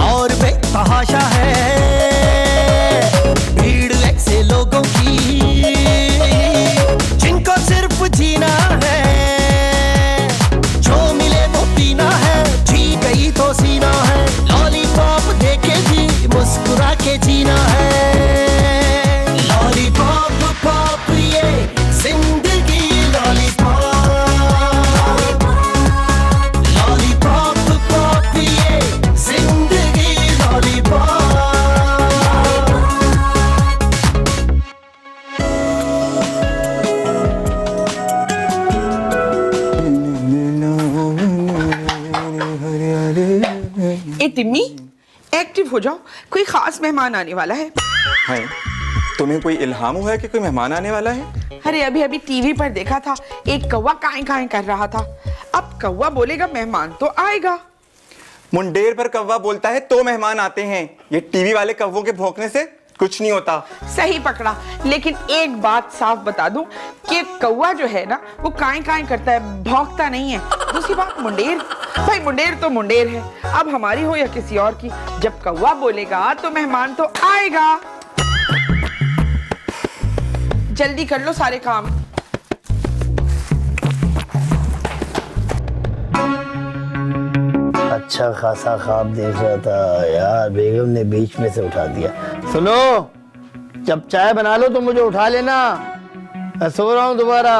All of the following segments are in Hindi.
और बेतहाशा है भीड़ ऐसे लोगों की जिनको सिर्फ जीना है, जो मिले वो पीना है, जी गई तो सीना है, लॉलीपॉप देके भी मुस्कुरा के जीना है। लॉलीपॉप पॉप ये जिंदगी लॉलीपॉप, लॉलीपॉप पॉप ये जिंदगी लॉलीपॉप। ए टिम्मी, एक्टिव हो जाओ, कोई खास मेहमान आने वाला है। तुम्हें कोई इल्हाम हुआ है कि कोई मेहमान आने वाला है? अरे अभी अभी टीवी पर देखा था, एक कौवा काएं काएं कर रहा था। अब कौवा बोलेगा मेहमान तो आएगा। मुंडेर पर कौवा बोलता है तो मेहमान आते हैं। ये टीवी वाले कौवों के भौंकने से कुछ नहीं होता। सही पकड़ा, लेकिन एक बात साफ बता दूं कि कौवा जो है ना वो काएं काएं करता है, भौंकता नहीं है। दूसरी बात मुंडेर, भाई मुंडेर तो मुंडेर है, अब हमारी हो या किसी और की, जब कौवा बोलेगा तो मेहमान तो आएगा। जल्दी कर लो सारे काम। अच्छा खासा ख्वाब देख रहा था यार, बेगम ने बीच में से उठा दिया। सुनो, जब चाय बना लो तो मुझे उठा लेना, मैं सो रहा हूँ दोबारा।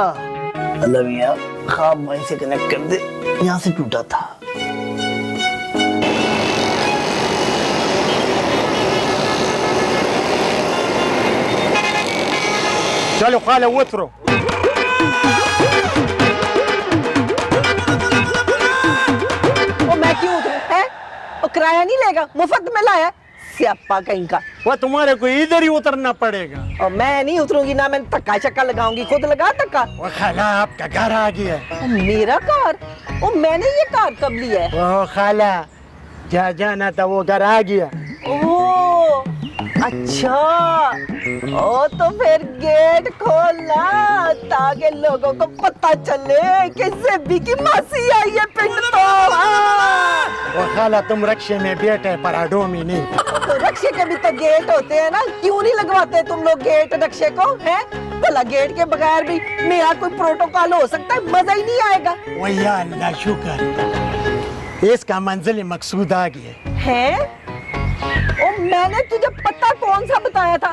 अल्लाह मियां ख्वाब वहीं से कनेक्ट कर दे, यहाँ से टूटा था। चलो खाला उतरो। वो मैं क्यों उतरूं? है वो किराया नहीं लेगा, मुफ्त में लाया स्यापा कहीं का। वो तुम्हारे को इधर ही उतरना पड़ेगा। और मैं नहीं उतरूंगी ना, मैं धक्का चक्का लगाऊंगी, खुद लगा धक्का। वो खाला आपका घर आ गया है। मेरा कार? वो मैंने ये कार कब ली है? वो खाला जहाँ जाना था वो घर आ गया। ओह अच्छा, ओ तो फिर गेट खोलना ताकि लोगों को पता चले कि ज़ेबी की मासी आई है पिंड तो। वो खाला तुम रक्षे में बैठे पर आडोमी नहीं। तो रक्षे के भी तो गेट होते हैं ना, क्यों नहीं लगवाते तुम लोग गेट रक्षे को? है भला गेट के बगैर भी मेरा कोई प्रोटोकॉल हो सकता है? मजा ही नहीं आएगा। वही अल्लाह शुक्र, इसका मंजिल मकसूद आ गया है। ओ मैंने तुझे पता कौन सा बताया था,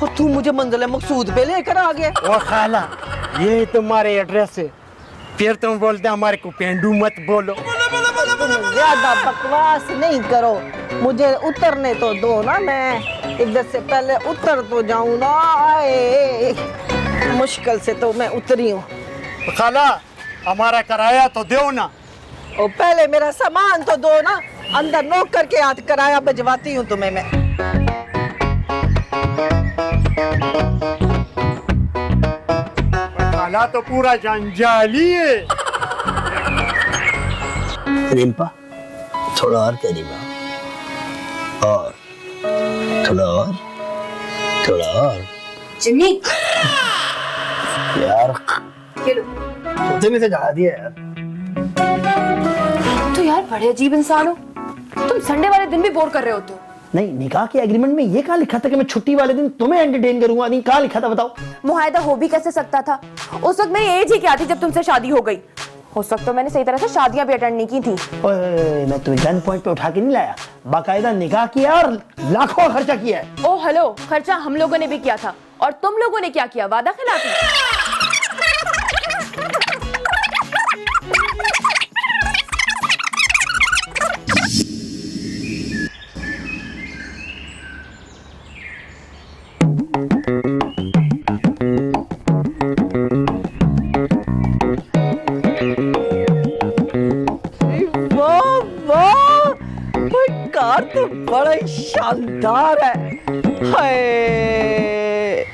और तू मुझे मंजिल मकसूद पे लेकर आ गया। ओ खाला ये तुम्हारे एड्रेस है, फिर तुम बोलते हमारे को पेंडू मत बोलो। तुम ज्यादा बकवास नहीं करो, मुझे उतरने तो दो ना, मैं इधर से पहले उतर तो जाऊं ना। आए मुश्किल से तो मैं उतरी हूँ। खाला हमारा किराया तो दो ना। ओ पहले मेरा सामान तो दो ना, अंदर नोक करके हाथ किराया भिजवाती हूँ तुम्हें मैं। खाला तो पूरा जंजाली है। रिम्पा थोड़ा और करीबा, और थोड़ा और, थोड़ा और। जिम्मी यार ये लो। तुमने से कहा दिया यार। तो यार बड़े अजीब इंसान हो तुम, संडे वाले दिन भी बोर कर रहे होते हो। नहीं, निकाह के एग्रीमेंट में ये कहाँ लिखा था कि मैं छुट्टी वाले दिन तुम्हें एंटरटेन करूंगा? नहीं, कहाँ लिखा था बताओ? मुआहदा हो भी कैसे सकता था? उस वक्त मेरी एज ही क्या थी जब तुमसे शादी हो गई। उस वक्त तो मैंने सही तरह से शादियां भी अटेंड नहीं की थी। ओए, मैं तुम्हें गन पॉइंट पे उठा के नहीं लाया, बाकायदा निकाह किया और लाखों खर्चा किया है। ओ हेलो, खर्चा हम लोगों ने भी किया था, और तुम लोगों ने क्या किया? वादा खिलाफी। कार तो बड़ा ही शानदार है। हाय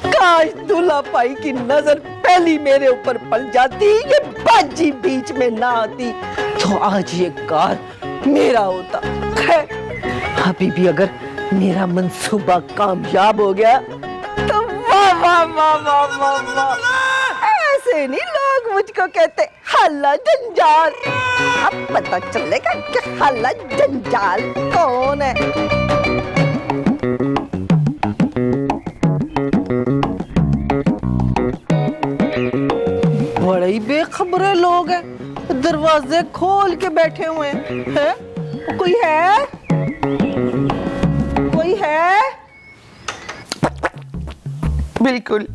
काश दूल्हा भाई की नजर पहली मेरे ऊपर पड़ जाती, ये बाजी बीच में ना आती, तो आज ये कार मेरा होता। अभी भी अगर मेरा मंसूबा कामयाब हो गया तो वाह वाह वाह वाह वाह वाह। ऐसे नहीं लोग मुझको कहते खाला जंजाल। अब पता चलेगा कि खाला जंजाल कौन है। बड़े ही बेखबरे लोग हैं, दरवाजे खोल के बैठे हुए हैं। कोई है? कोई है? बिल्कुल।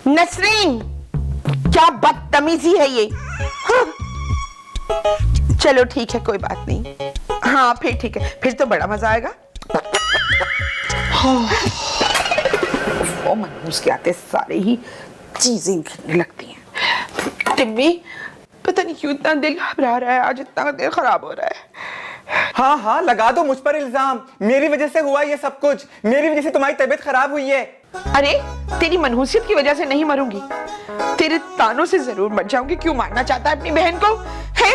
नसरीन, क्या बदतमीजी है ये। हाँ। चलो ठीक है, कोई बात नहीं। हाँ फिर ठीक है, फिर तो बड़ा मजा आएगा। मनहूस के आते सारे ही चीजें गिरने लगती हैं। टिम्मी, पता नहीं क्यों इतना दिल घबरा रहा है आज, इतना दिल खराब हो रहा है। हाँ हाँ, लगा दो मुझ पर इल्जाम। मेरी वजह से हुआ ये सब कुछ, मेरी वजह से तुम्हारी तबीयत खराब हुई है। अरे तेरी मनहूसियत की वजह से नहीं मरूंगी, तेरे तानों से जरूर मर जाऊंगी। क्यों मारना चाहता है अपनी बहन को? है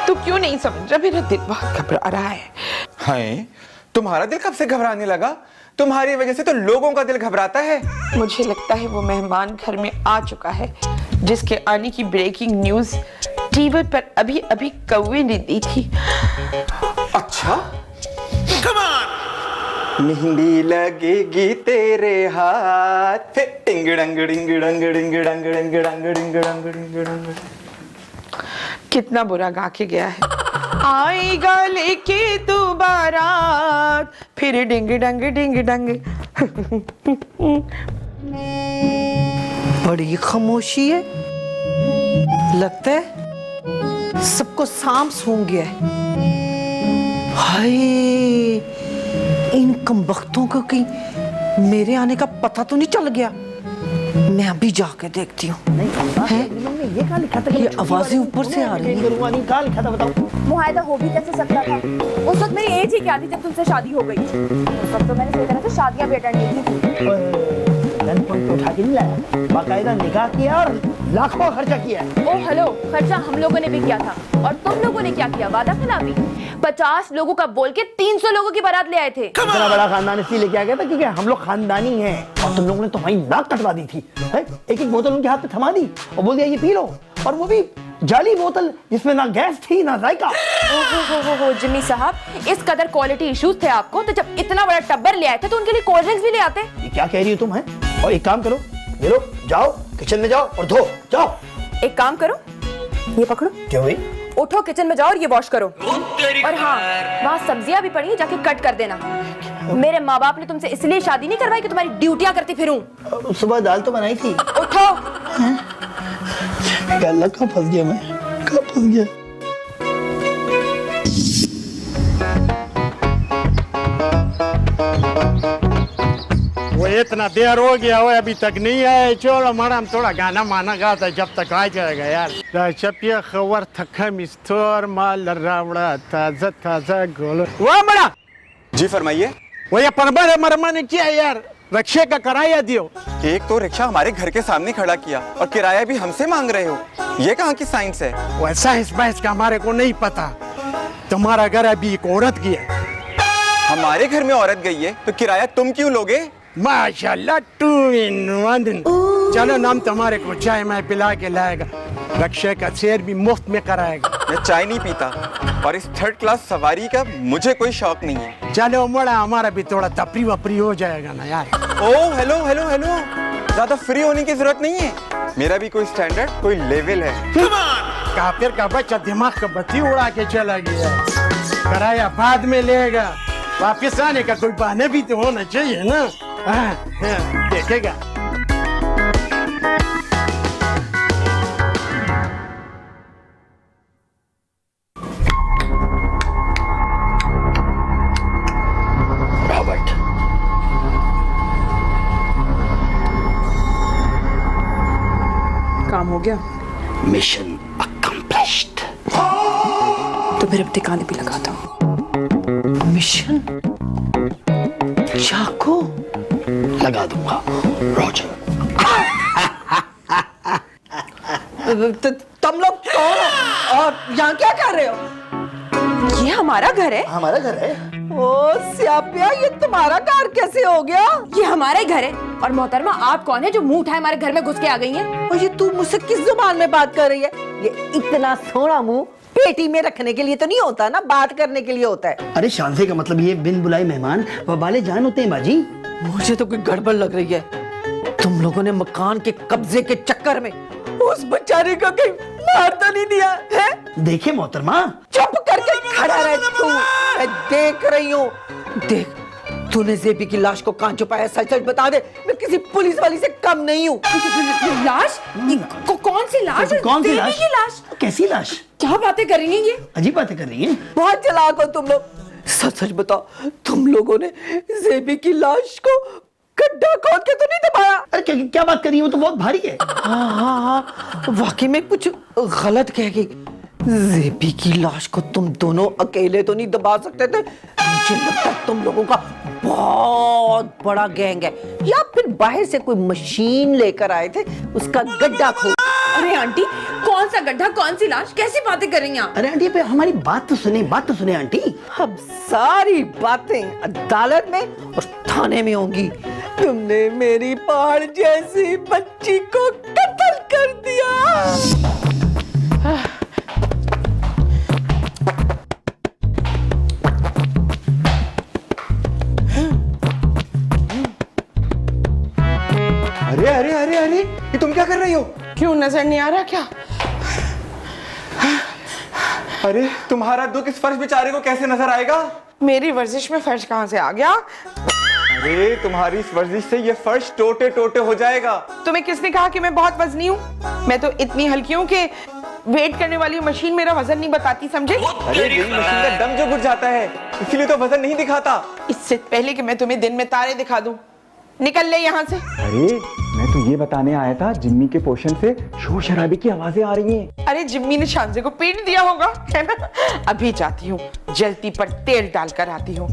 तू क्यों नहीं समझ रहा? मेरा दिल बहुत घबरा रहा है। हाय, तुम्हारा दिल कब से घबराने लगा? तुम्हारी वजह से तो लोगों का दिल घबराता है। मुझे लगता है वो मेहमान घर में आ चुका है जिसके आने की ब्रेकिंग न्यूज टीवी पर अभी अभी कौवे ने दी थी। अच्छा, मेहंदी लगेगी तेरे हाथ, टिंग डंग डिंग डंग डिंग डंग डिंग डंग डिंग डंग डिंग डंग। कितना बुरा गा के गया है। आएगा लेके तू बारात, फिर डिंग डंग डिंग डंग। बड़ी खामोशी है, लगता है सबको सांप सूंघ गया है। हाय, इन कमबख्तों को कहीं मेरे आने का पता तो नहीं चल गया। मैं अभी जाके देखती हूँ। ये आवाजें ऊपर से आ रही हैं। मुआहदा हो भी कैसे सकता था? उस वक्त मेरी एज ही क्या थी जब तुमसे शादी हो गई? उस वक्त तो मैंने सही तरह से शादियां भी अटेंड नहीं की। उठा के नहीं लाया, बाकायदा निकाह किया और लाखों खर्चा किया। ओ हेलो, खर्चा हम लोगों ने भी किया था और तुम लोगों ने क्या किया? वादा खिलाफी। 50 लोगों का बोल के 300 लोगों की बारात ले आए थे। इतना बड़ा खानदान इसलिए लेके आ गया था क्योंकि हम लोग खानदानी हैं और तुम लोगों ने तुम्हारी नाक कटवा दी थी। एक एक बोतल उनके हाथ में थमा दी और बोल दिया ये पी लो, और वो भी जाली बोतल जिसमें ना गैस थी ना जायका। हो जिम्मी साहब, इस कदर क्वालिटी इश्यूज थे आपको तो जब इतना बड़ा टब्बर ले आए थे तो उनके लिए कोल्ड ड्रिंक्स भी ले आते। ये क्या कह रही हो तुम? है और एक काम करो, ले लो, जाओ किचन में जाओ और धो जाओ। एक काम करो, ये पकड़ो। क्यों भाई? उठो किचन में जाओ और ये वॉश करो। और हाँ, वहाँ सब्जियां भी पड़ी हैं, जाके कट कर देना। मेरे माँ बाप ने तुमसे इसलिए शादी नहीं करवाई कि तुम्हारी ड्यूटियां करती फिरूं। सुबह दाल तो बनाई थी। उठो। अल्लाह, कहाँ फंस गया मैं, कहाँ फंस गया? वो इतना देर हो गया वो अभी तक नहीं आए। चलो मैडम थोड़ा गाना माना गाता जब तक आ जाएगा यार। चपिया खबर थका मिस्टर माल रावड़ा ताजा ताजा गोल। वो बड़ा जी फरमाइए। वो ये परबर मरमा ने किया यार, रिक्शे का किराया दियो। एक तो रिक्शा हमारे घर के सामने खड़ा किया और किराया भी हमसे मांग रहे हो, ये कहाँ की साइंस है? वैसा इस बात का हमारे को नहीं पता। तुम्हारा घर अभी एक औरत की है। हमारे घर में औरत गई है तो किराया तुम क्यों लोगे? माशाल्लाह, 2 in 1। चलो नाम तुम्हारे को चाय में पिला के लाएगा, रिक्शे का शेयर भी मुफ्त में कराएगा। मैं चाय नहीं पीता और इस 3rd क्लास सवारी का मुझे कोई शौक नहीं है। चलो मोड़ा, हमारा भी थोड़ा तपरी वपरी हो जाएगा ना यार। ओ हेलो हेलो हेलो, ज्यादा फ्री होने की जरूरत नहीं है, मेरा भी कोई स्टैंडर्ड कोई लेवल है। काफिर का बच्चा दिमाग का बत्ती उड़ा के चला गया। किराया बाद में लेगा, वापिस आने का कोई बहाना भी तो होना चाहिए ना। देखेगा। रॉबर्ट, काम हो गया? Mission accomplished. तो फिर अब ठिकाने पे लगाता हूँ। मिशन चाकू लगा दूंगा रॉजर। तुम लोग कौन हो और यहाँ क्या कर रहे हो? ये हमारा घर है। हमारा घर है। ओ स्यापिया, ये तुम्हारा घर कैसे हो गया? ये हमारा ही घर है। और मोहतरमा आप कौन है जो मुंह उठाए हमारे घर में घुस के आ गई हैं? और ये तू मुझसे किस जुबान में बात कर रही है? ये इतना सोना मुंह पेटी में रखने के लिए तो नहीं होता ना, बात करने के लिए होता है। अरे शांति का मतलब ये बिन बुलाए मेहमान वबाले जान होते हैं बाजी। मुझे तो कोई गड़बड़ लग रही है। तुम लोगों ने मकान के कब्जे के चक्कर में उस बेचारे को कहीं मार तो नहीं दिया है? देखिए मोहतरमा, चुप करके खड़ा रह तू, मैं देख रही हूँ। देख, तूने जेबी की लाश को कहाँ छुपाया? सच सच बता दे, मैं किसी पुलिस वाली से कम नहीं हूँ। लाश? कौन सी लाश? कौन सी लाश? देवी की लाश? कैसी लाश? क्या बातें कर रही हैं ये? अजीब बातें कर रही हैं। बहुत चालाक हो तुम लोग। सच सच बताओ, तुम लोगों ने जेबी की लाश को गड्ढा खोद के तो नहीं दबाया? अरे क्या बात कर रही है, वो तो बहुत भारी है। हाँ, वाकई में कुछ गलत कह गई। जेबी की लाश को तुम दोनों अकेले तो नहीं दबा सकते थे। मुझे लगता है तुम लोगों का बहुत बड़ा गैंग है, या फिर बाहर से कोई मशीन लेकर आए थे, उसका गड्ढा खोद। अरे आंटी, कौन सा गड्ढा, कौन सी लाश, कैसी बातें कर रही हैं आप? अरे आंटी पे हमारी बात तो सुने आंटी। अब सारी बातें अदालत में और थाने में होंगी। तुमने मेरी पहाड़ जैसी बच्ची को कत्ल कर दिया। अरे अरे अरे अरे, ये तुम क्या कर रही हो? क्यों नजर नहीं आ रहा क्या? अरे तुम्हारा दुख इस फर्श बेचारे को कैसे नजर आएगा? मेरी वर्जिश में फर्श कहाँ से आ गया? अरे तुम्हारी इस वर्जिश से ये फर्श टोटे टोटे हो जाएगा। तुम्हें किसने कहा कि मैं बहुत वजनी हूँ? मैं तो इतनी हल्की हूँ कि वेट करने वाली मशीन मेरा वजन नहीं बताती, समझे? अरे यही मशीन का दम जो घुट जाता है, इसीलिए तो वजन नहीं दिखाता। इससे पहले कि मैं तुम्हें दिन में तारे दिखा दूं, निकल ले यहाँ से। अरे मैं तो ये बताने आया था, जिम्मी के पोर्शन से शोर शराबे की आवाजें आ रही हैं। अरे जिम्मी ने शांजे को पीट दिया होगा, है ना? अभी जाती हूँ, जलती पर तेल डालकर आती हूँ।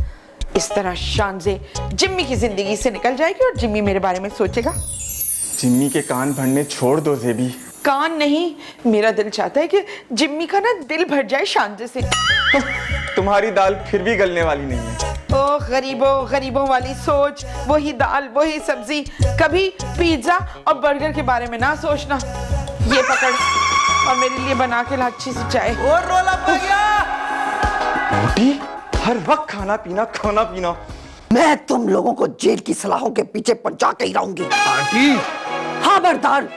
इस तरह शांजे जिम्मी की जिंदगी से निकल जाएगी और जिम्मी मेरे बारे में सोचेगा। जिम्मी के कान भरने छोड़ दो जेबी। कान नहीं, मेरा दिल चाहता है कि जिम्मी का ना दिल भर जाए शांजे से। तुम्हारी दाल फिर भी गलने वाली नहीं है। ओ गरीबों वाली सोच, वही दाल वही सब्जी। कभी पिज्जा और बर्गर के बारे में ना सोचना। ये पकड़ और मेरे लिए बना के ला अच्छी सी चाय। और रोला पा गया। रोटी हर वक्त खाना पीना। मैं तुम लोगों को जेल की सलाहों के पीछे पहुंचा के ही रहूंगी। आंटी खबरदार,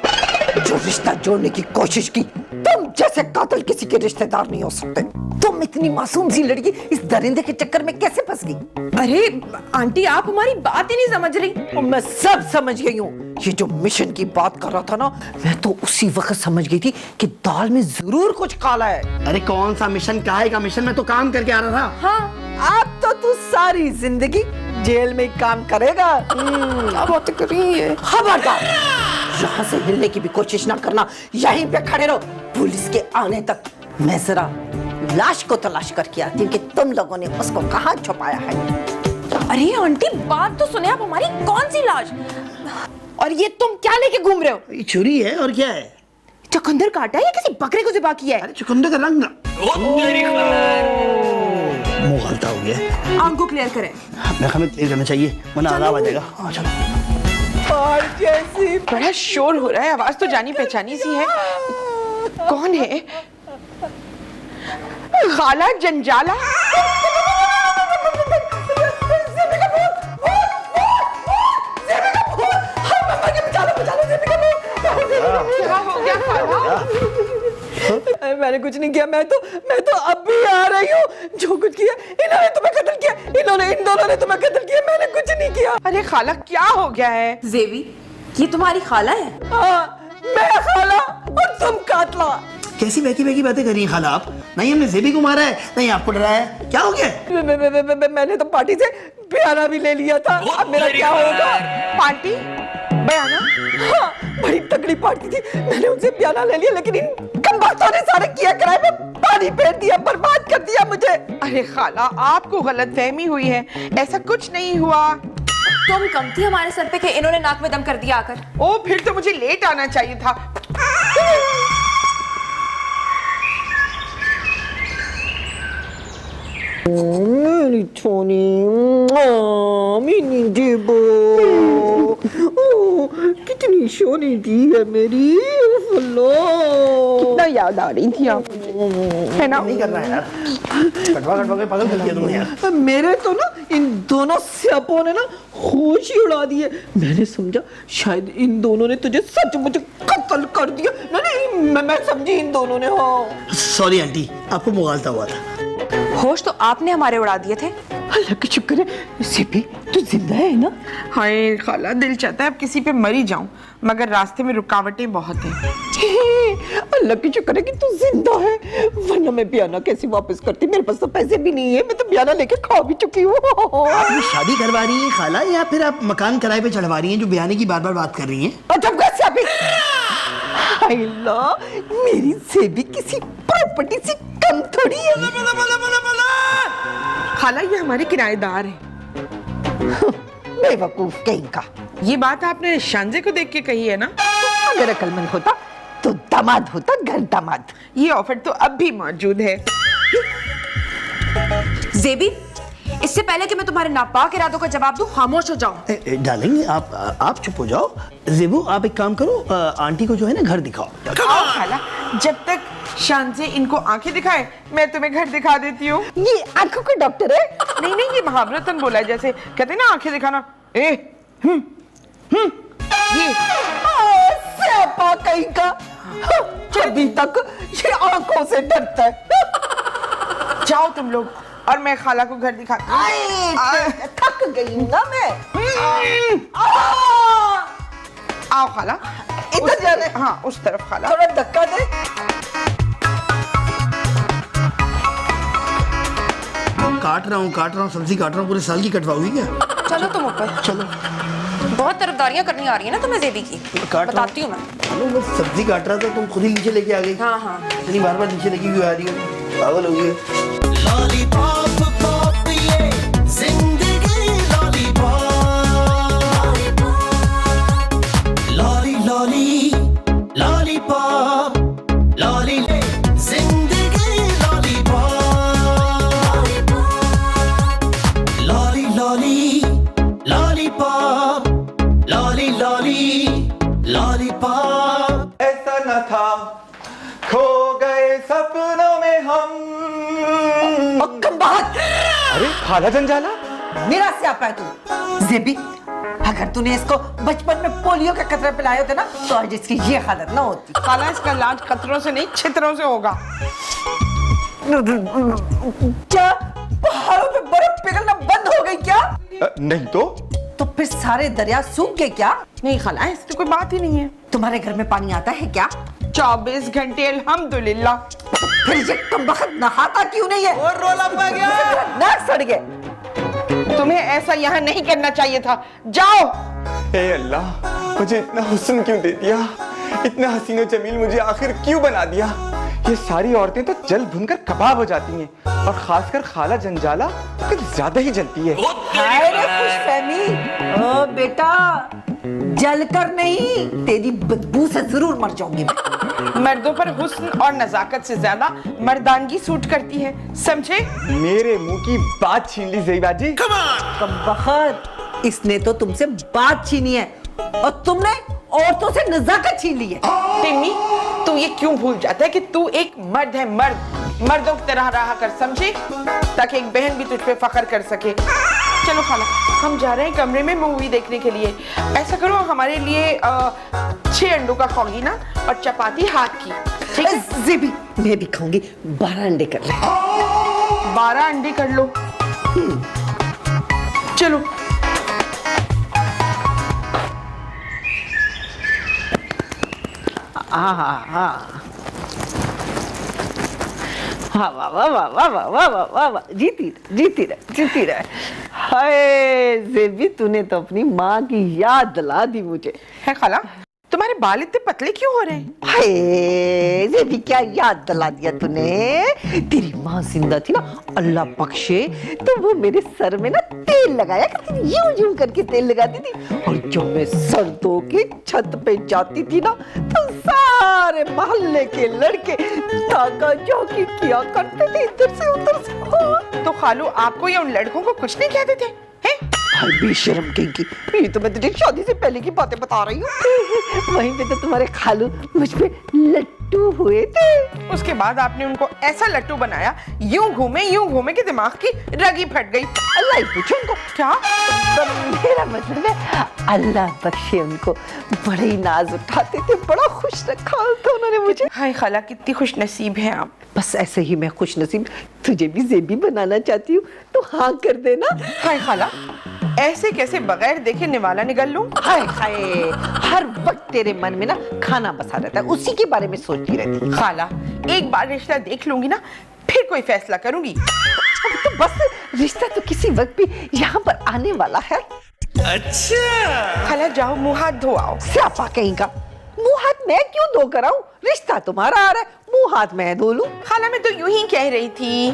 जो रिश्ता जोड़ने की कोशिश की, तुम जैसे कातिल किसी के रिश्तेदार नहीं हो सकते। तुम इतनी मासूम सी लड़की इस दरिंदे के चक्कर में कैसे फंस गई? अरे आंटी, आप हमारी बात ही नहीं समझ रही। और मैं सब समझ गई हूँ। ये जो मिशन की बात कर रहा था ना, मैं तो उसी वक्त समझ गई थी कि दाल में जरूर कुछ काला है। अरे कौन सा मिशन, काहे का मिशन? मैं तो काम करके आ रहा था। हाँ, अब तो तू सारी जिंदगी जेल में ही काम करेगा। क्या बात कर रही है? खबरदार, यहाँ से हिलने की भी कोशिश ना करना। यहीं पे खड़े रहो, पुलिस के आने तक मैं जरा लाश को तलाश करके आती हूँ कि तुम लोगों ने उसको कहाँ छुपाया है। अरे आंटी, बात तो सुने आप हमारी। कौन सी लाश? और ये तुम क्या लेके घूम रहे हो? ये छुरी है और क्या है? चुकंदर काटा है या किसी बकरे को ज़िबा किया है? अरे चुकंदर का रंग मुंह गलता हो गया। आंख को क्लियर करें। मैं हमें क्लियर करना चाहिए, वरना आराम आ जाएगा। हाँ चलो। और जैसी बड़ा शोर हो रहा है, आवाज तो जानी पहचानी सी है। कौन है? खाला जंजाला? क्या हो गया खाला? मैंने कुछ नहीं किया। मैं तो अब भी आ रही हूँ। जो कुछ किया इन्होंने तुम्हें कत्ल किया, इन दोनों ने तुम्हें कत्ल किया, मैंने कुछ नहीं किया। अरे खाला क्या हो गया है? जेवी, ये तुम्हारी खाला है? हाँ, मैं खाला और तुम कातला। कैसी बहकी बातें कर रही हैं खाला आप? नहीं हमने जेबी को मारा है, नहीं आपको डराया है। क्या हो गया? मैंने तो पार्टी से बयाना भी ले लिया था। अब मेरा क्या होगा? पार्टी? बयाना? हाँ, बड़ी तगड़ी पार्टी थी। मैंने उनसे बयाना ले लिया, लेकिन इन कमबख्तों ने सारे किया कराए में पानी फेर दिया, बर्बाद कर दिया मुझे। अरे खाला, आपको गलतफहमी हुई है, ऐसा कुछ नहीं हुआ। तुम कम थी हमारे सर पे कि इन्होंने नाक में दम कर दिया आकर। ओ, फिर तो मुझे लेट आना चाहिए था। मेरी छोनी, मेरी जीबो। कितनी सोनी दी है मेरी। लो कितना याद आ रही थी आप, है ना? नहीं करना है यार, कटवा कटवा के पागल कर दिया तुमने यार। मेरे तो ना इन दोनों स्यापों ने ना होश ही उड़ा दिए। मैंने समझा शायद इन दोनों ने तुझे सचमुच कत्ल कर दिया। नहीं मैं समझी इन दोनों ने। हाँ सॉरी आंटी, आपको मुगालता हुआ था। होश तो आपने हमारे उड़ा दिए थे। अल्लाह का शुक्र है सिपी तू जिंदा है ना। हाय खाला, दिल चाहता है अब किसी पे मरी जाऊं, मगर रास्ते में रुकावटें बहुत हैं। अल्लाह की शुक्र है कि तू जिंदा है, वरना मैं बयाना कैसे वापस करती। मेरे पास तो पैसे भी नहीं है, मैं तो बयाना लेके खा भी चुकी हूँ। आप ये शादी करवा रही हैं खाला, या फिर आप मकान किराए पे चढ़वा रही हैं जो बयाने की बार बार बात कर रही हैं? मेरी सेबी किसी प्रॉपर्टी से कम थोड़ी है। खाला ये हमारे किराएदार हैं। बेवकूफ कहीं का। ये बात आपने शांजे को देख के कही है ना? अगर अकलमंद होता तो दामाद होता, घर दामाद। ये ऑफर तो अब भी मौजूद है। जेबी, इससे पहले कि मैं तुम्हारे नापाक इरादों का जवाब दूं, खामोश हो जाओ। डालेंगे आप चुप हो जाओ। जेबू आप एक काम करो, आंटी को जो है ना घर दिखाओ। आओ खाला, जब तक शांजे इनको आंखें दिखाए मैं तुम्हें घर दिखा देती हूँ। ये आंखों का डॉक्टर है? नहीं नहीं, ये महावरतन बोला है, जैसे कहते हैं ना आंखें दिखाना। ये स्यापा कहीं का। अभी तक ये आंखों से डरता है। जाओ तुम लोग, और मैं खाला को घर दिखा। थक गई ना मैं। आओ खाला, इधर जाने। हाँ उस तरफ खाला। थोड़ा धक्का दे। काट रहा हूँ सब्जी काट रहा हूँ, पूरे साल की कटवाओगी क्या? चलो तुम ऊपर। चलो बहुत तरफदारियां करनी आ रही है ना तुम्हें जेबी की। काट रहा बताती हूँ मैं। चलो, मैं सब्जी काट रहा था, तुम खुद ही नीचे लेके आ गई। हाँ हाँ, इतनी बार बार नीचे लेके क्यों आ रही हो? पागल हो गई है। लॉलीपॉप पॉप ये जिंदगी lollipop, lolly lolly lollipop, lolly जिंदगी lollipop, lolly lolly lollipop, lolly lolly lollipop. ऐसा न था, खो गए सपनों में हम। अरे खाला जंजाला, मेरा स्यापा है तू। जेबी, अगर तूने इसको बचपन में पोलियो का कतरा पिलाए होते ना तो आज इसकी ये हालत ना होती। खाला इसका इलाज कतरों से नहीं छितरों से होगा। क्या पहाड़ों पे बर्फ पिघलना बंद हो गई क्या? नहीं तो फिर सारे दरिया सूख गए क्या? नहीं खाला, इसकी कोई बात ही नहीं है। तुम्हारे घर में पानी आता है क्या? 24 घंटे अल्हम्दुलिल्लाह। फिर ये कमबख्त नहाता क्यों नहीं है? और रोला पा गया। नाक सड़ गए। तुम्हें ऐसा यहाँ नहीं करना चाहिए था। जाओ। हे अल्लाह, मुझे इतना हुस्न क्यों दे दिया? इतना हसीन और जमील मुझे आखिर क्यों बना दिया? ये सारी औरतें तो जल भुनकर कबाब हो जाती हैं, और खासकर खाला जंजाला तो कुछ ज्यादा ही जलती है। हाय रे खुशफहमी। ओ बेटा, जलकर नहीं, तेरी बदबू से जरूर मर जाऊंगी मैं। मर्दों पर हुस्न और नजाकत से ज्यादा मर्दानगी सूट करती है, समझे? मेरे मुंह की बात छीन ली ज़ेबा जी। कमबख्त, इसने तो तुमसे बात छीनी है और तुमने औरतों से नजाकत छीन ली है। टिम्मी, तू ये क्यों भूल जाता है कि तू एक मर्द है, मर्दों की तरह रहा कर, समझे? ताकि एक बहन भी तुझ पे फख्र कर सके। चलो खाला, हम जा रहे हैं कमरे में मूवी देखने के लिए। ऐसा करो, हमारे लिए 6 अंडों का खाओगी ना, और चपाती हाथ की, ठीक है? ज़ेबी, मैं भी खाऊंगी। 12 अंडे कर ले। 12 अंडे कर लो। चलो। हाँ वाह वाह वाह वाह वाह वाह वाह वाह वाह वाह, जीती रहे। हाय ज़ेबी, तूने तो अपनी माँ की याद दिला दी मुझे। है खाला, तुम्हारे बाल इतने पतले क्यों हो रहे हैं? हाय ज़ेबी, क्या याद दिला दिया तूने। तेरी माँ जिंदा थी ना, अल्लाह बख्शे, तो वो मेरे सर में ना तेल लगाया करती थी, यूं यूं करके तेल लगाती थी। और जब मैं सर धो के छत पे जाती थी ना, तो सारे मोहल्ले के लड़के ताका चौकी किया करते थे इधर से उधर से। तो खालू, आपको या उन लड़कों को कुछ नहीं कहते थे? हैं? हाय बेशरम कहीं, ये तो मैं तुझे शादी से पहले की बातें बता रही हूँ। वहीं पे तो तुम्हारे खालू मुझ पे लट्टू हुए थे। उसके बाद आपने उनको ऐसा लट्टू बनाया, यूं घूमे कि दिमाग की रग ही फट गई। अल्लाह ही पूछो उनको। क्या? मेरा मतलब है अल्लाह बख्शे उनको, बड़े ही नाज उठाते थे, बड़ा खुश रखा था उन्होंने मुझे। हाय खाला, कितनी खुश नसीब है आप। बस ऐसे ही मैं खुश नसीब तुझे भी ज़ेबी बनाना चाहती हूँ, तो हाँ कर देना। हाय खाला, ऐसे कैसे बगैर देखे निवाला निगल लूं? हाय हाय, हर वक्त तेरे मन में ना खाना बसा रहता है, उसी के बारे में सोचती रहती। खाला, एक बार रिश्ता देख लूंगी ना, फिर कोई फैसला करूंगी। तो बस रिश्ता तो किसी वक्त भी यहाँ पर आने वाला है। अच्छा खाला, जाओ मुंह हाथ धो आओ। स्यापा कहीं का, मुंह हाथ मैं क्यों धो कर आऊं? रिश्ता तुम्हारा आ रहा है, मुंह हाथ मैं धो लूं? खाला, मैं तो यूं ही कह रही थी,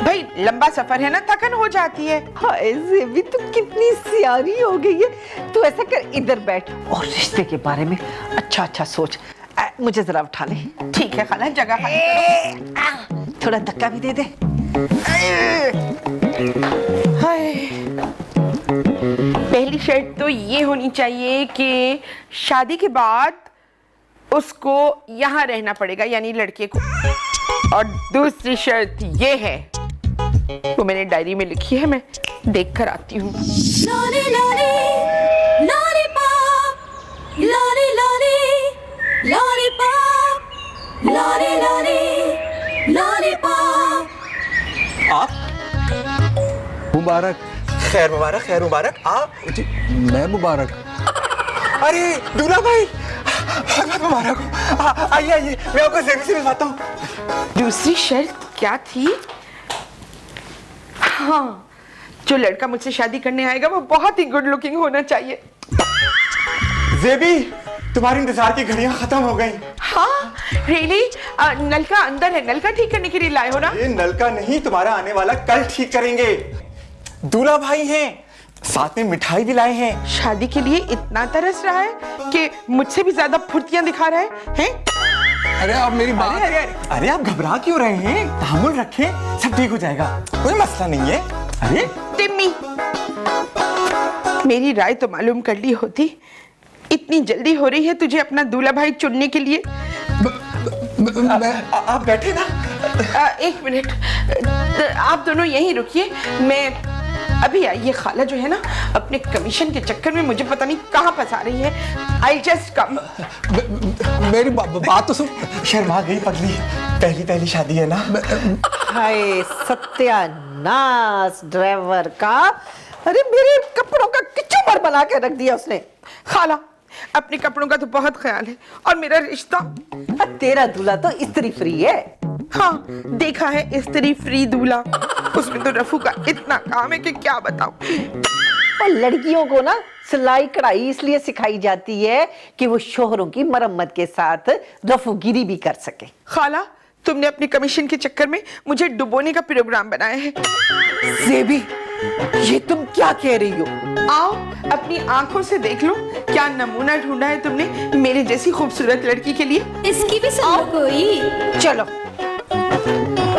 भाई लंबा सफर है ना, थकन हो जाती है। हाय ज़ेबी, तू कितनी सियारी हो गई है। तू ऐसा कर, इधर बैठ और रिश्ते के बारे में अच्छा अच्छा सोच। मुझे जरा उठा ले। ठीक है खाला, जगह खाली करो। थोड़ा धक्का भी दे दे। हाय, पहली शर्त तो ये होनी चाहिए कि शादी के बाद उसको यहाँ रहना पड़ेगा, यानी लड़के को। और दूसरी शर्त ये है, वो मैंने डायरी में लिखी है, मैं देख कर आती हूँ। Lolly lolly lollipop, lolly lolly lollipop, lolly lolly lollipop. आप मुबारक। खैर मुबारक, खैर मुबारक। आप जी, मैं मुबारक। अरे दूल्हा भाई, बहुत मुबारक हो। आइए आइए, मैं आपको ज़ेबी से मिलवाता हूँ। दूसरी शर्त क्या थी? हाँ, जो लड़का मुझसे शादी करने आएगा वो बहुत ही गुड लुकिंग होना चाहिए। ज़ेबी, तुम्हारी इंतजार की घड़ियां खत्म हो गई। हाँ रियली? नलका अंदर है, नलका ठीक करने के लिए लाए हो ना? ये नलका नहीं, तुम्हारा आने वाला कल ठीक करेंगे। दूल्हा भाई हैं, साथ में मिठाई भी लाए हैं। शादी के लिए इतना तरस रहा है कि मुझसे भी ज्यादा फुर्तियां दिखा रहा है? अरे आप मेरी बात। अरे आप घबरा क्यों रहे हैं? तहम्मुल रखें, सब ठीक हो जाएगा, कोई मसला नहीं है। अरे टिम्मी, मेरी राय तो मालूम कर ली होती। इतनी जल्दी हो रही है तुझे अपना दूल्हा भाई चुनने के लिए? आप बैठे ना। एक मिनट, आप दोनों यहीं रुकिए, मैं अभी आई। ये खाला जो है ना, अपने कमीशन के चक्कर में मुझे पता नहीं कहाँ फंसा रही है। I'll just come। मेरी बात तो सुन। शर्मा गई पगली, पहली शादी है ना। हाय सत्यानाश ड्राइवर का। अरे मेरे कपड़ों का किचुमर बना के रख दिया उसने। खाला, अपने कपड़ों का तो बहुत ख्याल है, और मेरा रिश्ता। तेरा दूल्हा तो स्त्री फ्री है। हाँ, देखा है स्त्री फ्री दूल्हा, उसमें तो रफू का इतना काम है कि क्या बताऊं। और लड़कियों को ना सिलाई कढ़ाई इसलिए सिखाई जाती है कि वो शोहरों की मरम्मत के साथ रफूगिरी भी कर सके। खाला, तुमने अपने कमीशन के चक्कर में मुझे डुबोने का प्रोग्राम बनाया है। ज़ेबी, ये तुम क्या कह रही हो? आओ अपनी आंखों से देख लो, क्या नमूना ढूंढा है तुमने मेरे जैसी खूबसूरत लड़की के लिए। इसकी भी सुन लो कोई। चलो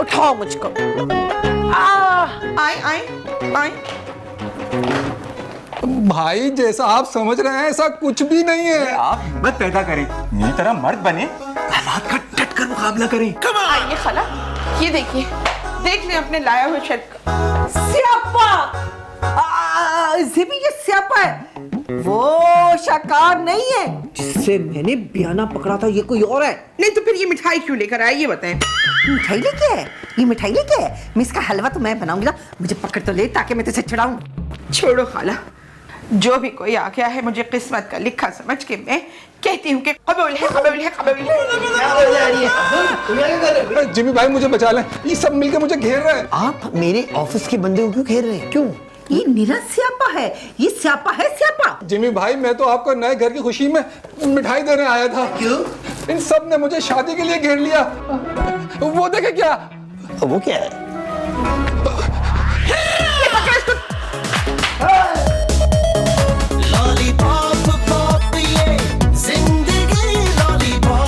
उठाओ मुझको। आए आए आए। भाई जैसा आप समझ रहे हैं ऐसा कुछ भी नहीं है। आप हिम्मत पैदा करें, मेरी तरह मर्द बने, हालात का डट कर मुकाबला करें। आइए खाला, ये देखिए, देख लें अपने लाया हुए शर्ट का। स्यापा! ज़ेबी, ये स्यापा है, वो शाकार नहीं है जिससे मैंने बयाना पकड़ा था। ये कोई और है। नहीं तो फिर ये मिठाई क्यों लेकर आए, ये बताएं। मिठाई लेके है? ये मिठाई लेके है? मैं इसका हलवा तो मैं बनाऊंगी ना, मुझे पकड़ तो ले ताकि मैं तुझे छुड़ाऊं। छोड़ो खाला, जो भी कोई आ गया है मुझे किस्मत का लिखा समझ के मैं कहती हूँ कि कबूल है, कबूल है, कबूल है। जिमी भाई मुझे बचा लें, ये सब मिलके मुझे घेर रहे हैं। आप मेरे ऑफिस के बंदे को क्यों घेर रहे हैं? क्यों? ये निरा स्यापा है, ये स्यापा है, स्यापा। जिमी भाई, मैं तो आपको नए घर की खुशी में मिठाई देने आया था। क्यों? इन सब ने मुझे शादी के लिए घेर लिया। वो देखे क्या? वो क्या है? लॉलीपॉप पॉप, ये जिंदगी lollipop.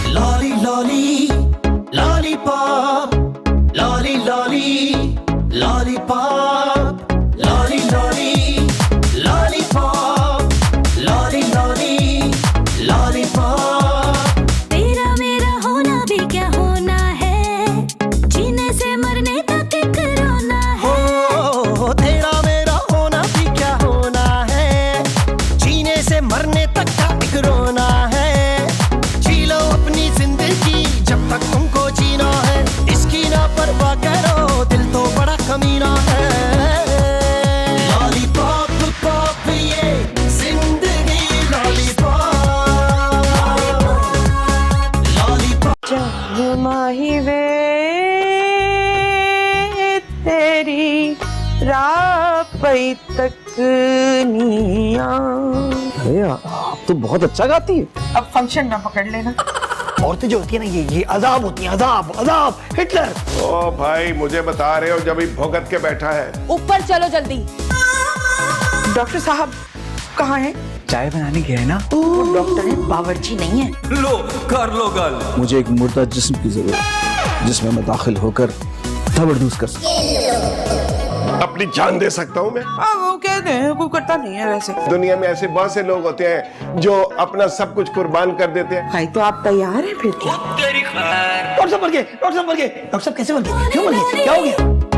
Lolly lolly lollipop, lolly lolly lollipop. माही वे तेरी रापई तक निया। अरे आप तो बहुत अच्छा गाती है। अब फंक्शन ना पकड़ लेना। औरतें जो होती है ना ये अजाब होती हैं, अजाब अजाब। हिटलर। ओ भाई मुझे बता रहे हो जब ही भुगत के बैठा है। ऊपर चलो जल्दी। डॉक्टर साहब कहाँ हैं? चाय बनाने गया है ना। वो डॉक्टर है, बावर्ची नहीं है। लो कर लो गल। मुझे एक मुर्दा जिस्म की जरूरत है जिसमें मैं दाखिल होकर तबरदूस कर सकूं। अपनी जान दे सकता हूँ मैं। वो कहते हैं कोई करता नहीं है वैसे। दुनिया में ऐसे बहुत से लोग होते हैं जो अपना सब कुछ कुर्बान कर देते हैं। भाई तो आप तैयार हैं फिर क्या? तेरी खैर। डॉक्टर साहब मर गए, डॉक्टर साहब मर गए। डॉक्टर साहब कैसे मर गए, क्यों मर गए, क्या हो गया?